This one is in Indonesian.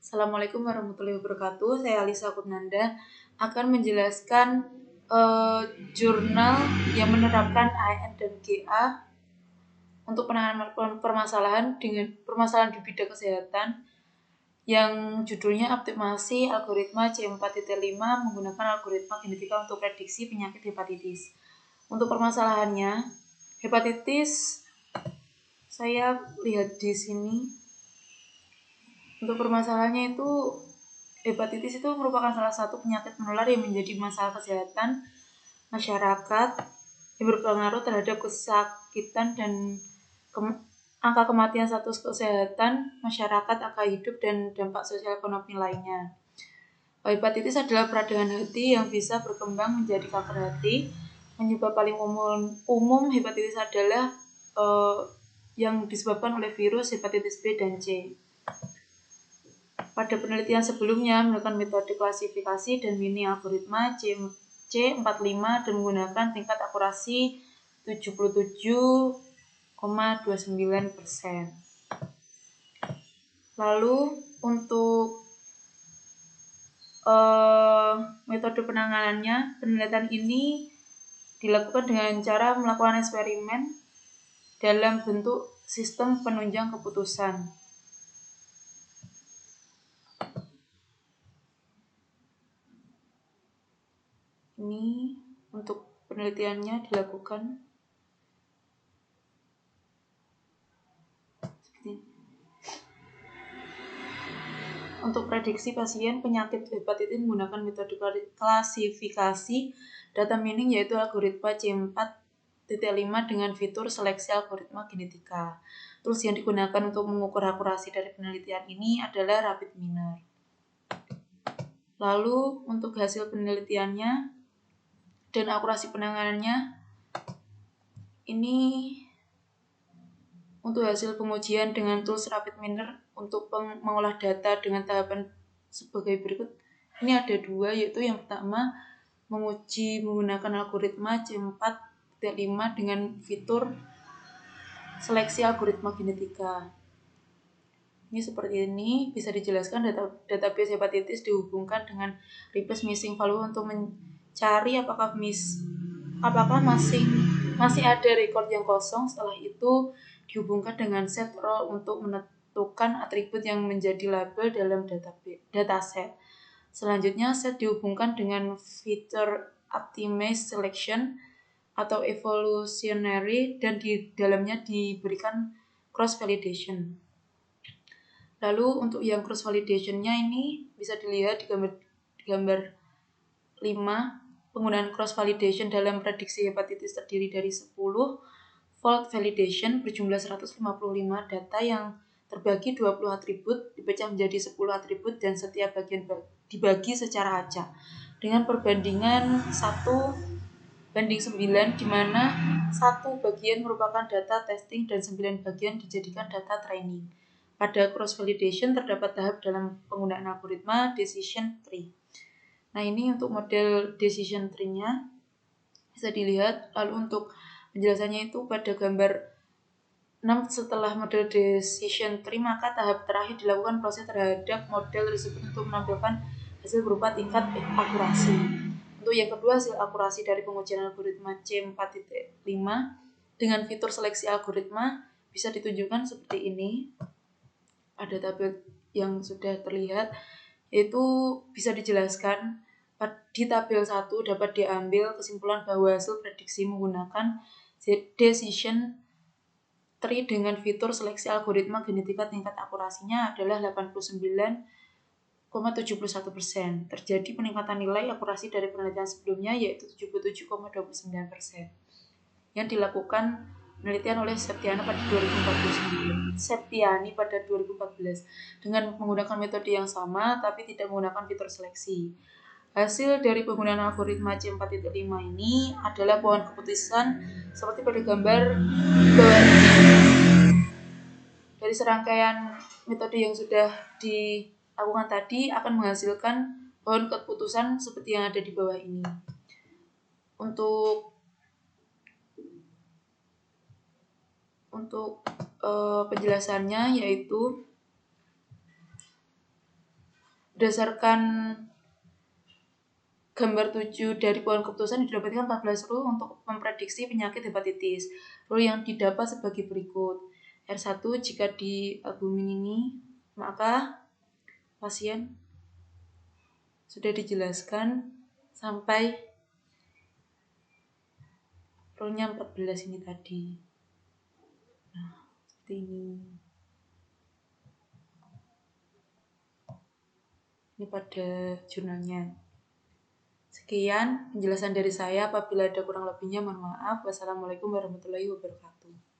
Assalamualaikum warahmatullahi wabarakatuh. Saya Alisa Kurnanda akan menjelaskan jurnal yang menerapkan AN dan GA untuk penanganan permasalahan di bidang kesehatan yang judulnya optimasi algoritma C4.5 menggunakan algoritma genetika untuk prediksi penyakit hepatitis. Untuk permasalahannya, hepatitis saya lihat di sini. Untuk permasalahannya itu, hepatitis itu merupakan salah satu penyakit menular yang menjadi masalah kesehatan masyarakat yang berpengaruh terhadap kesakitan dan angka kematian, status kesehatan masyarakat, angka hidup, dan dampak sosial ekonomi lainnya. Hepatitis adalah peradangan hati yang bisa berkembang menjadi kanker hati. Penyebab paling umum hepatitis adalah yang disebabkan oleh virus hepatitis B dan C. Pada penelitian sebelumnya menggunakan metode klasifikasi dan mini algoritma C45 dan menggunakan tingkat akurasi 77,29%. Lalu untuk metode penanganannya, penelitian ini dilakukan dengan cara melakukan eksperimen dalam bentuk sistem penunjang keputusan. Ini untuk penelitiannya dilakukan untuk prediksi pasien penyakit hepatitis menggunakan metode klasifikasi data mining, yaitu algoritma C4.5 dengan fitur seleksi algoritma genetika. Tools yang digunakan untuk mengukur akurasi dari penelitian ini adalah RapidMiner. Lalu untuk hasil penelitiannya dan akurasi penanganannya, ini untuk hasil pengujian dengan tools RapidMiner untuk mengolah data dengan tahapan sebagai berikut. Ini ada dua, yaitu yang pertama menguji menggunakan algoritma C4.5 dengan fitur seleksi algoritma genetika. Ini seperti ini, bisa dijelaskan database hepatitis dihubungkan dengan replace missing value untuk mencari apakah masih ada record yang kosong. Setelah itu dihubungkan dengan set role untuk menentukan atribut yang menjadi label dalam dataset. Selanjutnya set dihubungkan dengan fitur optimized selection atau evolutionary dan di dalamnya diberikan cross validation. Lalu untuk yang cross validation-nya ini bisa dilihat di gambar 5. Penggunaan cross validation dalam prediksi hepatitis terdiri dari 10 fold validation berjumlah 155 data yang terbagi 20 atribut, dipecah menjadi 10 atribut dan setiap bagian dibagi secara acak dengan perbandingan 1:9, di mana 1 bagian merupakan data testing dan 9 bagian dijadikan data training. Pada cross validation terdapat tahap dalam penggunaan algoritma decision tree. Nah, ini untuk model decision tree-nya bisa dilihat. Lalu untuk penjelasannya itu pada gambar 6, setelah model decision tree maka tahap terakhir dilakukan proses terhadap model tersebut untuk menampilkan hasil berupa tingkat akurasi. Untuk yang kedua, hasil akurasi dari pengujian algoritma C4.5 dengan fitur seleksi algoritma bisa ditunjukkan seperti ini. Ada tabel yang sudah terlihat, yaitu bisa dijelaskan di tabel 1 dapat diambil kesimpulan bahwa hasil prediksi menggunakan decision tree dengan fitur seleksi algoritma genetika tingkat akurasinya adalah 89,71%. Terjadi peningkatan nilai akurasi dari penelitian sebelumnya, yaitu 77,29%. Yang dilakukan penelitian oleh Septiani pada 2014 dengan menggunakan metode yang sama tapi tidak menggunakan fitur seleksi. Hasil dari penggunaan algoritma C4.5 ini adalah pohon keputusan seperti pada gambar bawah ini. Dari serangkaian metode yang sudah dilakukan tadi akan menghasilkan pohon keputusan seperti yang ada di bawah ini. Untuk penjelasannya, yaitu Berdasarkan gambar 7 dari pohon keputusan didapatkan 14 rule untuk memprediksi penyakit hepatitis. Rule yang didapat sebagai berikut. R1, jika di albumin ini, maka pasien sudah dijelaskan sampai rule-nya 14 ini tadi. Nah, seperti ini. Ini pada jurnalnya. Sekian penjelasan dari saya. Apabila ada kurang lebihnya, mohon maaf. Wassalamualaikum warahmatullahi wabarakatuh.